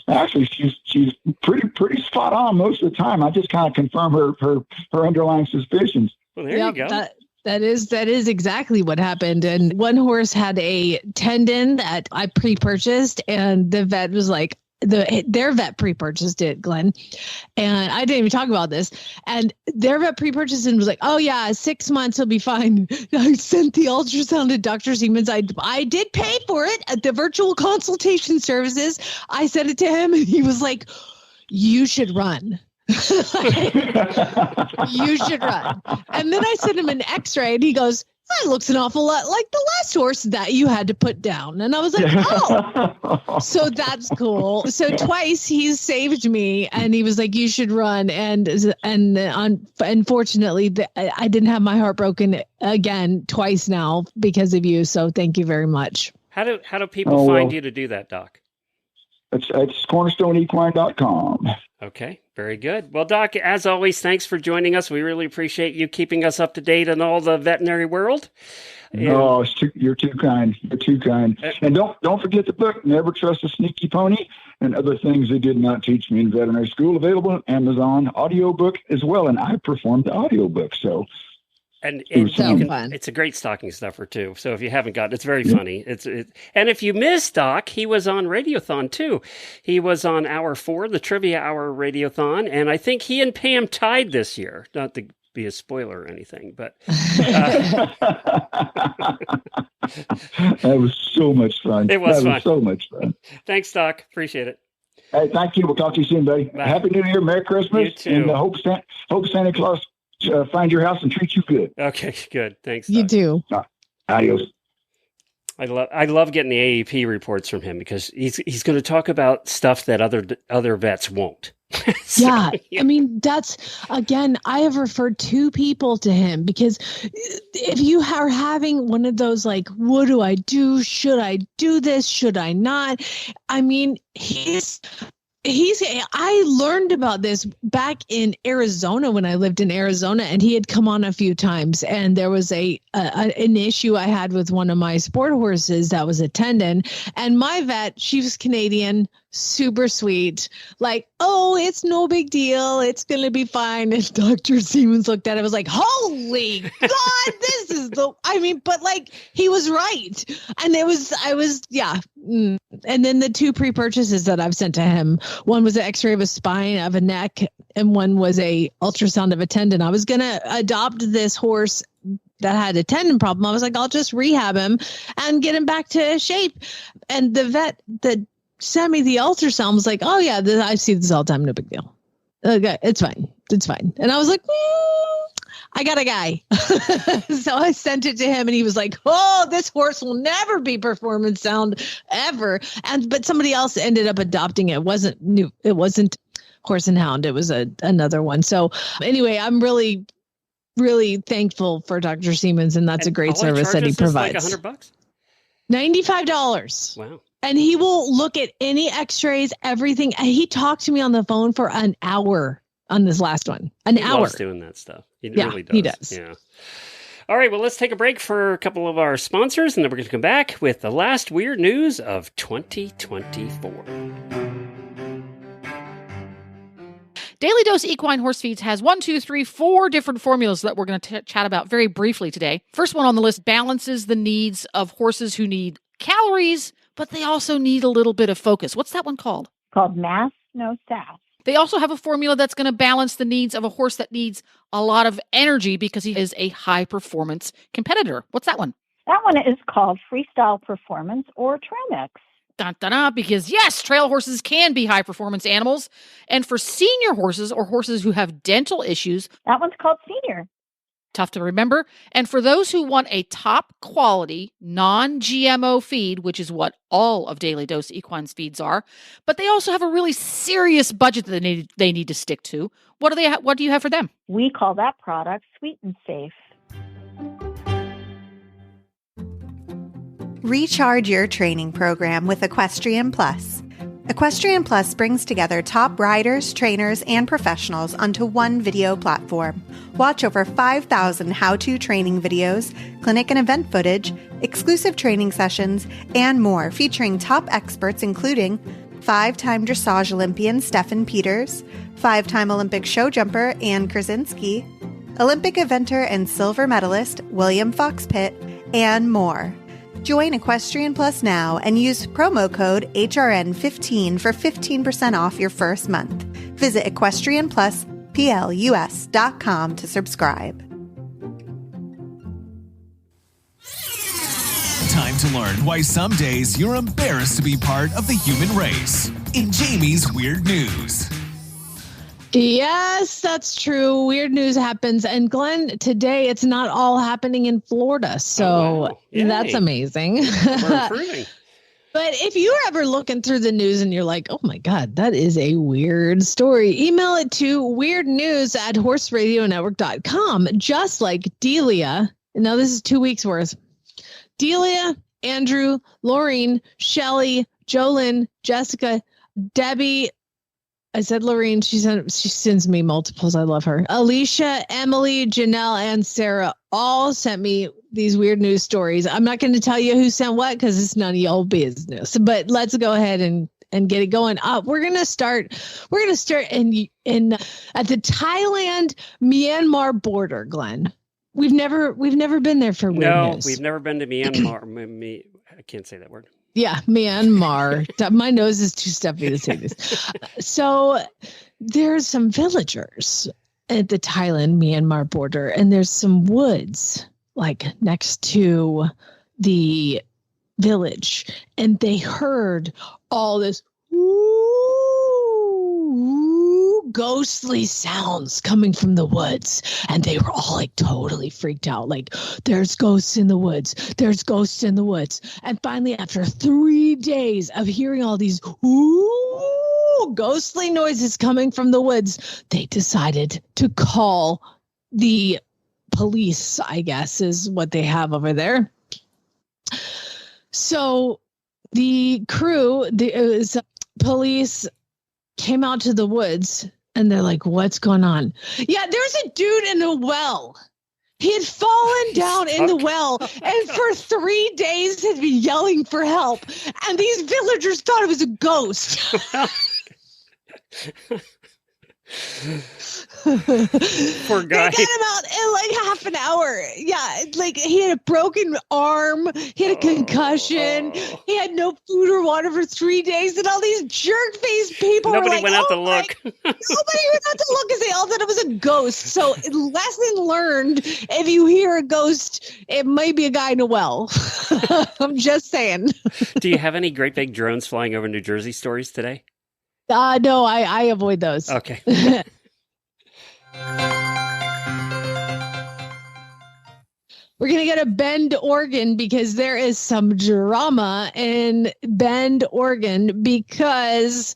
Actually, she's pretty spot on most of the time. I just kind of confirm her underlying suspicions. Well, there you go. That is exactly what happened. And one horse had a tendon that I pre-purchased, and the vet was like, their vet pre-purchased it, Glenn. And I didn't even talk about this. And their vet pre-purchased and was like, oh yeah, 6 months he'll be fine. I sent the ultrasound to Dr. Seamans. I did pay for it at the virtual consultation services. I sent it to him and he was like, you should run. You should run. And then I sent him an x-ray and he goes, that looks an awful lot like the last horse that you had to put down. And I was like, oh, so that's cool. So twice he's saved me and he was like, you should run. And unfortunately I didn't have my heart broken again twice now because of you. So thank you very much. How do people find you to do that, Doc? It's cornerstoneequine.com. Okay, very good. Well, Doc, as always, thanks for joining us. We really appreciate you keeping us up to date on all the veterinary world. No, you're too kind. You're too kind. And don't forget the book, Never Trust a Sneaky Pony, and Other Things They Did Not Teach Me in Veterinary School, available on Amazon audiobook as well. And I performed the audiobook. So And so you can, fun. it's a great stocking stuffer too. So if you haven't got it, it's very funny. And if you missed Doc, he was on Radiothon too. He was on Hour 4, the Trivia Hour Radiothon, and I think he and Pam tied this year. Not to be a spoiler or anything, but that was so much fun. It was fun. So much fun. Thanks, Doc. Appreciate it. Hey, thank you. We'll talk to you soon, buddy. Bye. Happy New Year, Merry Christmas, You too. and hope Santa Claus find your house and treat you good. Okay, good. Thanks, Doc. You do. Adios. I love getting the AAEP reports from him because he's going to talk about stuff that other vets won't. So, Yeah. I mean, that's, again, I have referred 2 people to him because if you are having one of those, like, what do I do? Should I do this? Should I not? I mean, I learned about this back in Arizona when I lived in Arizona, and he had come on a few times, and there was an issue I had with one of my sport horses that was a tendon, and my vet, she was Canadian, super sweet, like, oh, it's no big deal, it's going to be fine. And Dr. Seamans looked at it, was like, holy God, this is but like, he was right. And yeah. And then the 2 pre-purchases that I've sent to him, one was an x-ray of a spine, of a neck, and one was a ultrasound of a tendon. I was going to adopt this horse that had a tendon problem. I was like, I'll just rehab him and get him back to shape. And the vet that sent me the ultrasound was like, oh yeah, I see this all the time. No big deal. Okay, it's fine. It's fine. And I was like, I got a guy. So I sent it to him and he was like, oh, this horse will never be performance sound ever. But somebody else ended up adopting it. It wasn't new. It wasn't Horse and Hound. It was another one. So anyway, I'm really, really thankful for Dr. Seamans, and that's a great service that he provides. Like $100? $95. Wow. And he will look at any x-rays, everything. And he talked to me on the phone for an hour on this last one. He hour. Loves doing that stuff. He really does. He does. Yeah. All right. Well, let's take a break for a couple of our sponsors, and then we're going to come back with the last weird news of 2024. Daily Dose Equine Horse Feeds has 4 different formulas that we're going to chat about very briefly today. First one on the list balances the needs of horses who need calories, but they also need a little bit of focus. What's that one called? Called Mass No Sass. They also have a formula that's going to balance the needs of a horse that needs a lot of energy because he is a high performance competitor. What's that one? That one is called Freestyle Performance or Trail Mix. Dun, dun, dun, because yes, trail horses can be high performance animals. And for senior horses or horses who have dental issues, that one's called Senior. Tough to remember. And for those who want a top quality non-GMO feed, which is what all of Daily Dose Equine's feeds are, but they also have a really serious budget that they need to stick to. What do you have for them? We call that product Sweet and Safe. Recharge your training program with Equestrian Plus. Equestrian Plus brings together top riders, trainers, and professionals onto one video platform. Watch over 5,000 how-to training videos, clinic and event footage, exclusive training sessions, and more, featuring top experts including 5-time dressage Olympian Stefan Peters, 5-time Olympic show jumper Ann Krasinski, Olympic eventer and silver medalist William Fox Pitt, and more. Join Equestrian Plus now and use promo code HRN15 for 15% off your first month. Visit EquestrianPlusPLUS.com to subscribe. Time to learn why some days you're embarrassed to be part of the human race. In Jamie's Weird News. Yes, that's true. Weird news happens. And Glenn, today it's not all happening in Florida. So that's amazing. We're improving. But if you're ever looking through the news and you're like, oh my God, that is a weird story, email it to weirdnews@horseradionetwork.com. Just like Delia. Now this is 2 weeks worth. Delia, Andrew, Laureen, Shelly, Jolyn, Jessica, Debbie. I said Lorraine, she sends me multiples. I love her. Alicia, Emily, Janelle, and Sarah all sent me these weird news stories. I'm not going to tell you who sent what because it's none of your business. But let's go ahead and get it going. We're going to start in at the Thailand Myanmar border, Glenn. We've never been there for weird No, news. we've never been to Myanmar. I can't say that word. Yeah, Myanmar. My nose is too stuffy to say this. So there's some villagers at the Thailand-Myanmar border, and there's some woods like next to the village, and they heard all this ghostly sounds coming from the woods, and they were all like totally freaked out, like there's ghosts in the woods, there's ghosts in the woods. And finally, after 3 days of hearing all these ghostly noises coming from the woods, they decided to call the police, I guess is what they have over there. So the crew, police came out to the woods, and they're like, what's going on? Yeah, there's a dude in a well. He had fallen down in the well, and for 3 days had been yelling for help. And these villagers thought it was a ghost. Poor guy. They got him out in like half an hour. Yeah, like he had a broken arm, he had a concussion, he had no food or water for 3 days, and all these jerk-faced people Nobody were like, went out to look. Nobody went out to look because they all thought it was a ghost. So lesson learned, if you hear a ghost, it might be a guy in a well. I'm just saying. Do you have any great big drones flying over New Jersey stories today? No, I avoid those. Okay. We're going to go to Bend, Oregon, because there is some drama in Bend, Oregon, because,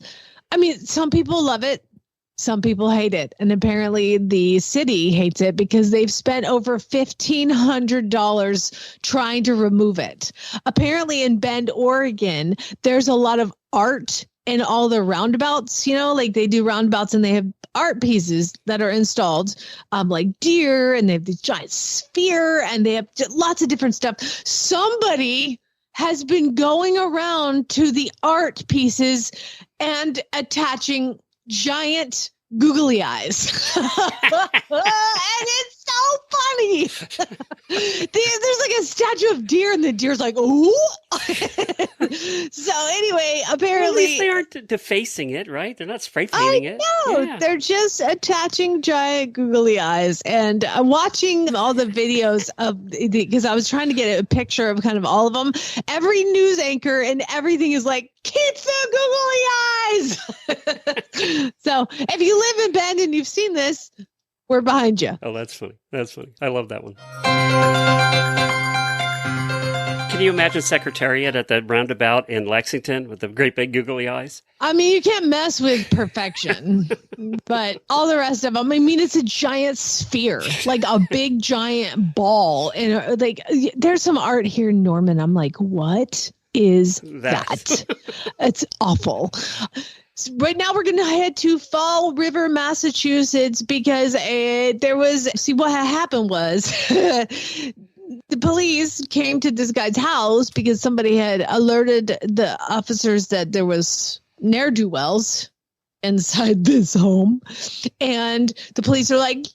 I mean, some people love it. Some people hate it. And apparently the city hates it because they've spent over $1,500 trying to remove it. Apparently in Bend, Oregon, there's a lot of art in all the roundabouts, you know, like they do roundabouts and they have art pieces that are installed, like deer, and they have this giant sphere, and they have lots of different stuff. Somebody has been going around to the art pieces and attaching giant googly eyes. And it's so funny. There's like a statue of deer, and the deer's like, ooh. So anyway, apparently, well, at least they aren't defacing it, right? They're not spray painting it. No, Yeah. they're just attaching giant googly eyes. And watching all the videos of, because I was trying to get a picture of kind of all of them. Every news anchor and everything is like, keep the googly eyes. So if you live in Bend and you've seen this, we're behind you. Oh, that's funny. That's funny. I love that one. Can you imagine Secretariat at the roundabout in Lexington with the great big googly eyes? I mean, you can't mess with perfection, but all the rest of them, I mean, it's a giant sphere, like a big giant ball. And like, there's some art here in Norman. I'm like, what is that? It's awful. Right now, we're going to head to Fall River, Massachusetts, because what happened was the police came to this guy's house because somebody had alerted the officers that there was ne'er-do-wells inside this home. And the police are like,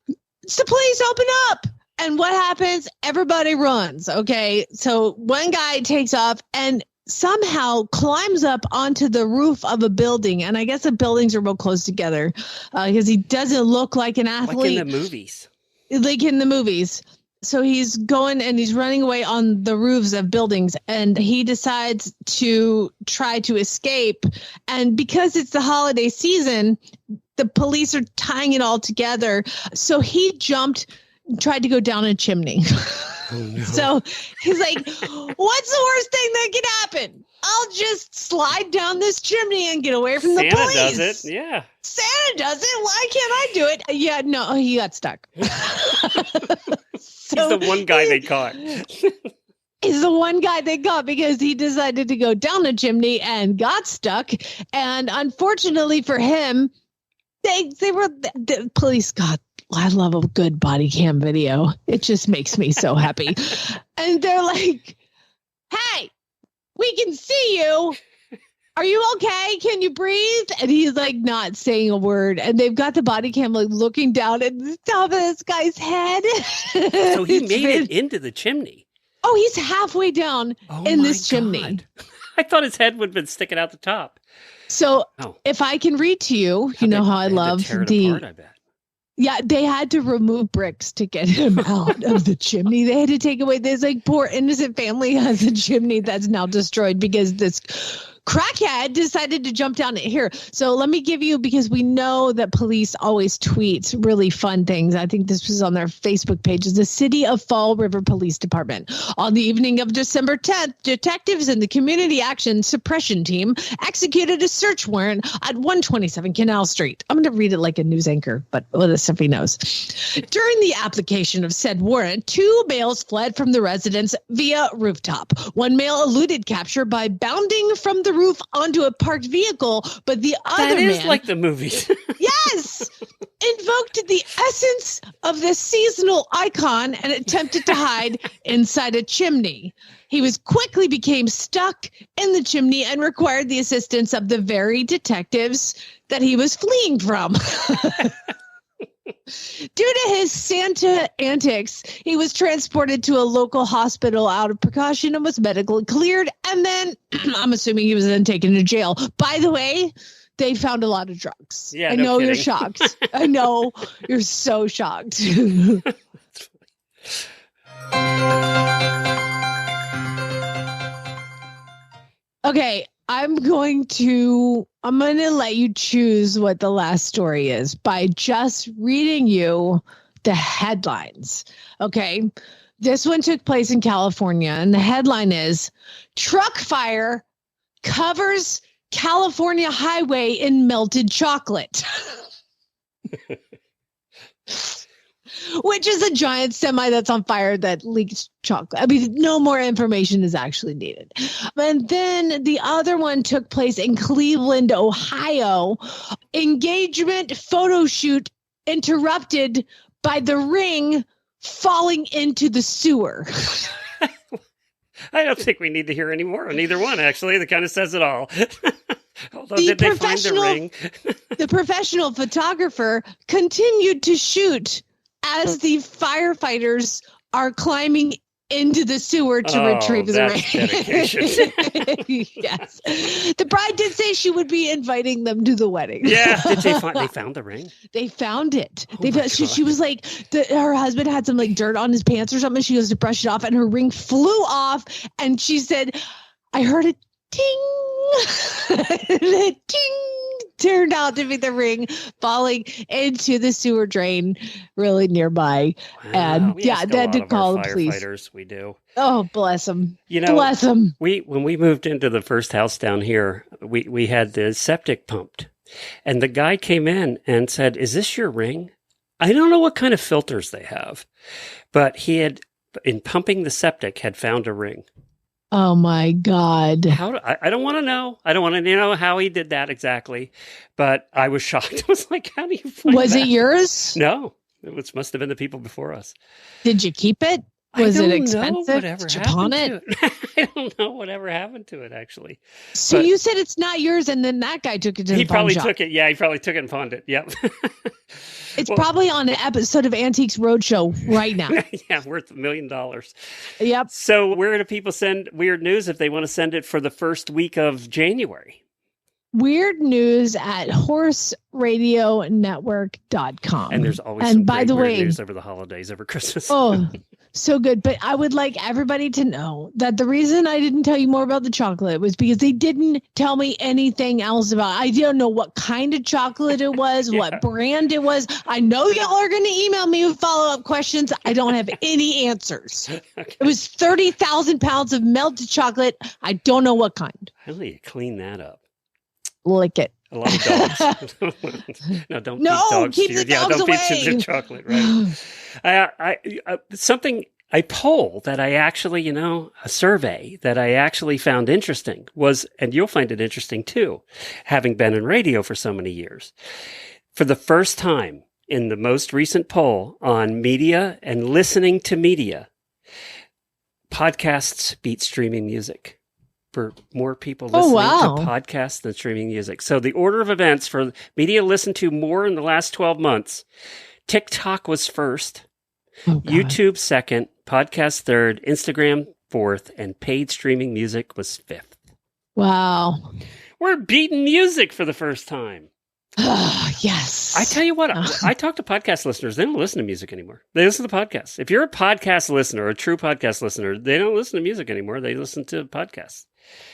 it's the police, open up. And what happens? Everybody runs. Okay. So one guy takes off and somehow climbs up onto the roof of a building. And I guess the buildings are real close together because he doesn't look like an athlete. Like in the movies. Like in the movies. So he's going and he's running away on the roofs of buildings, and he decides to try to escape. And because it's the holiday season, the police are tying it all together. So he tried to go down a chimney. Oh, no. So he's like, what's the worst thing that could happen? I'll just slide down this chimney and get away from the police. Santa does it, yeah. Santa does it. Why can't I do it? Yeah, no, he got stuck. He's the one guy they caught. He's the one guy they got because he decided to go down a chimney and got stuck. And unfortunately for him, the police got. I love a good body cam video. It just makes me so happy. And they're like, hey, we can see you. are you okay? Can you breathe? And he's like not saying a word. And they've got the body cam like looking down at the top of this guy's head. So he made it into the chimney. Oh, he's halfway down in this chimney. I thought his head would have been sticking out the top. So if I can read to you, you know how I love the... apart, I bet. Yeah, they had to remove bricks to get him out of the chimney. They had to take away this like poor innocent family has a chimney that's now destroyed because this crackhead decided to jump down here. So let me give you, because we know that police always tweet really fun things. I think this was on their Facebook pages. The City of Fall River Police Department. On the evening of December 10th, detectives in the Community Action Suppression Team executed a search warrant at 127 Canal Street. I'm going to read it like a news anchor, but let us if he knows. During the application of said warrant, 2 males fled from the residence via rooftop. One male eluded capture by bounding from the roof onto a parked vehicle, but the other man... That is like the movies. Yes! Invoked the essence of the seasonal icon and attempted to hide inside a chimney. He quickly became stuck in the chimney and required the assistance of the very detectives that he was fleeing from. Due to his Santa antics, he was transported to a local hospital out of precaution and was medically cleared. And then I'm assuming he was then taken to jail. By the way, they found a lot of drugs. Yeah, I know you're shocked. I know you're so shocked. Okay. I'm going to let you choose what the last story is by just reading you the headlines. Okay. This one took place in California, and the headline is Truck Fire Covers California Highway in Melted Chocolate. Which is a giant semi that's on fire that leaks chocolate. I mean, no more information is actually needed. And then the other one took place in Cleveland, Ohio. Engagement photo shoot interrupted by the ring falling into the sewer. I don't think we need to hear any more on either one, actually. That kind of says it all. Although, did they find the ring? The professional photographer continued to shoot as the firefighters are climbing into the sewer to retrieve the ring. Dedication. Yes. The bride did say she would be inviting them to the wedding. Yeah. Did they found the ring? They found it. She was like, her husband had some like dirt on his pants or something. She goes to brush it off and her ring flew off. And she said, I heard a ting. The ting turned out to be the ring falling into the sewer drain really nearby. Wow, and yeah, they had to call the police. We do. Oh, bless them. Bless them. When we moved into the first house down here, we had the septic pumped. And the guy came in and said, "Is this your ring?" I don't know what kind of filters they have, but he had, in pumping the septic, had found a ring. Oh my God. I don't want to know. I don't want to know how he did that exactly, but I was shocked. I was like, how do you find Was that? it yours? No, must have been the people before us. Did you keep it? Was it expensive? Did you pawn it? I don't know whatever happened to it, actually. So you said it's not yours, and then that guy took it to the pawn shop. He probably took it. Yeah, he probably took it and pawned it. Yep. It's probably on an episode of Antiques Roadshow right now. Yeah, worth $1 million. Yep. So where do people send weird news if they want to send it for the first week of January? Weird news at horseradionetwork.com. And there's always some great weird news over the holidays, over Christmas. Oh, so good. But I would like everybody to know that the reason I didn't tell you more about the chocolate was because they didn't tell me anything else about it. I don't know what kind of chocolate it was, what brand it was. I know y'all are going to email me with follow-up questions. I don't have any answers. Okay. It was 30,000 pounds of melted chocolate. I don't know what kind. How do you clean that up? Lick it. A lot of dogs. No, don't feed dogs. Keep the dogs don't away. feed the chocolate, right? A poll that I actually, a survey that I actually found interesting was, and you'll find it interesting too, having been in radio for so many years. For the first time in the most recent poll on media and listening to media, podcasts beat streaming music. for more people listening to podcasts than streaming music. So the order of events for media listened to more in the last 12 months, TikTok was first, YouTube second, podcast third, Instagram fourth, and paid streaming music was fifth. Wow. We're beating music for the first time. Yes. I tell you what, I talk to podcast listeners. They don't listen to music anymore. They listen to podcasts. If you're a podcast listener, a true podcast listener, they don't listen to music anymore. They listen to podcasts.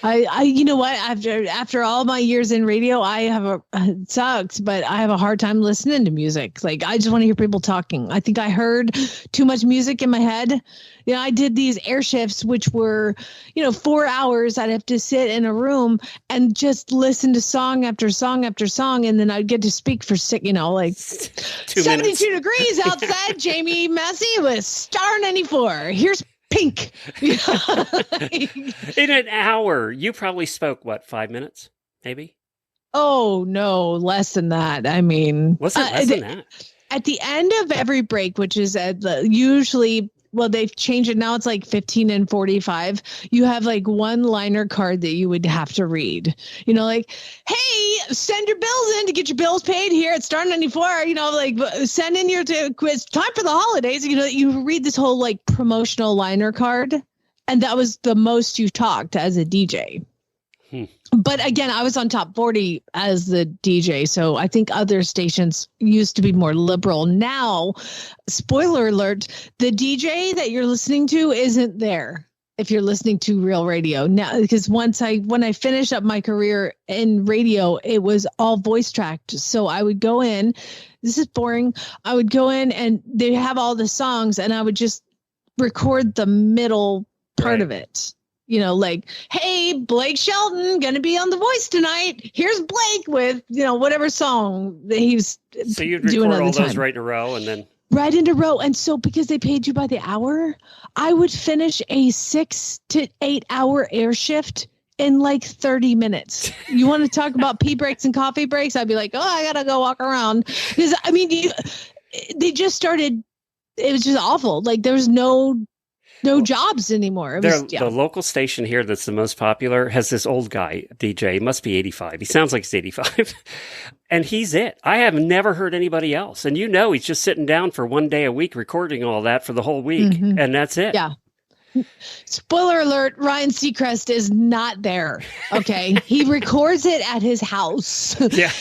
You know what? After all my years in radio, it sucks, but I have a hard time listening to music. Like, I just want to hear people talking. I think I heard too much music in my head. You know, I did these air shifts, which were, 4 hours. I'd have to sit in a room and just listen to song after song after song. And then I'd get to speak for 72 degrees outside. Jamie Massey with Star 94. Here's Pink. In an hour, you probably spoke, 5 minutes, maybe? Oh, no, less than that. I mean, what's it less than that? At the end of every break, which is usually, they've changed it now. It's like 15 and 45. You have like one liner card that you would have to read, hey, send your bills in to get your bills paid here at Star 94, send in your quiz time for the holidays. You read this whole like promotional liner card. And that was the most you talked as a DJ. But again, I was on top 40 as the DJ. So I think other stations used to be more liberal. Now, spoiler alert, the DJ that you're listening to isn't there if you're listening to real radio now, because when I finished up my career in radio, it was all voice tracked. So I would go in, this is boring. I would go in and they have all the songs and I would just record the middle part of it. Like, hey, Blake Shelton going to be on The Voice tonight. Here's Blake with, whatever song that he's doing. So you'd record all those right in a row and then. Right in a row. And so because they paid you by the hour, I would finish a 6 to 8 hour air shift in like 30 minutes. You want to talk about pee breaks and coffee breaks? I'd be like, I got to go walk around. Because, they just started, it was just awful. Like there was no jobs anymore. The local station here that's the most popular has this old guy, DJ. He must be 85. He sounds like he's 85. And he's it. I have never heard anybody else. And he's just sitting down for 1 day a week recording all that for the whole week. Mm-hmm. And that's it. Yeah. Spoiler alert, Ryan Seacrest is not there. Okay. He records it at his house. Yeah.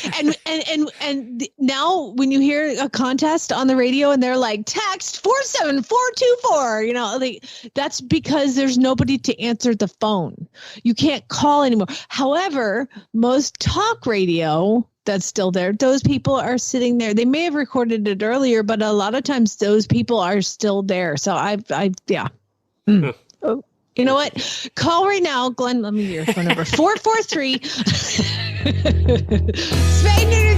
And now when you hear a contest on the radio and they're like, text 47424, that's because there's nobody to answer the phone. You can't call anymore. However, most talk radio that's still there, those people are sitting there. They may have recorded it earlier, but a lot of times those people are still there. So yeah. Oh, you know what? Call right now, Glenn. Let me hear your phone number. 443. Spay neuter